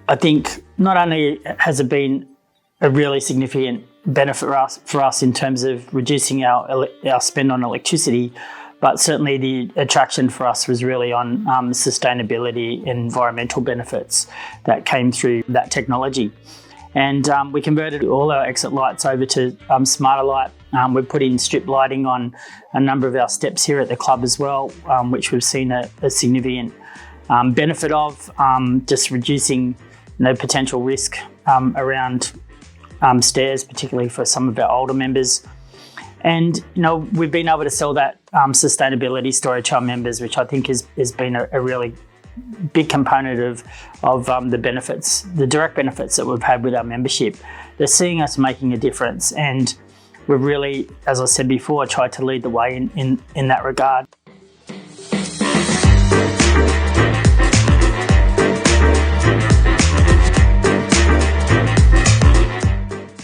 I think not only has it been a really significant benefit for us in terms of reducing our spend on electricity, but certainly the attraction for us was really on sustainability and environmental benefits that came through that technology. And we converted all our exit lights over to Smarterlite. We've put in strip lighting on a number of our steps here at the club as well, which we've seen a significant benefit of, just reducing potential risk around stairs, particularly for some of our older members. And we've been able to sell that sustainability story to our members, which I think has been a really big component of the benefits, the direct benefits that we've had with our membership. They're seeing us making a difference, and we've really, as I said before, tried to lead the way in that regard.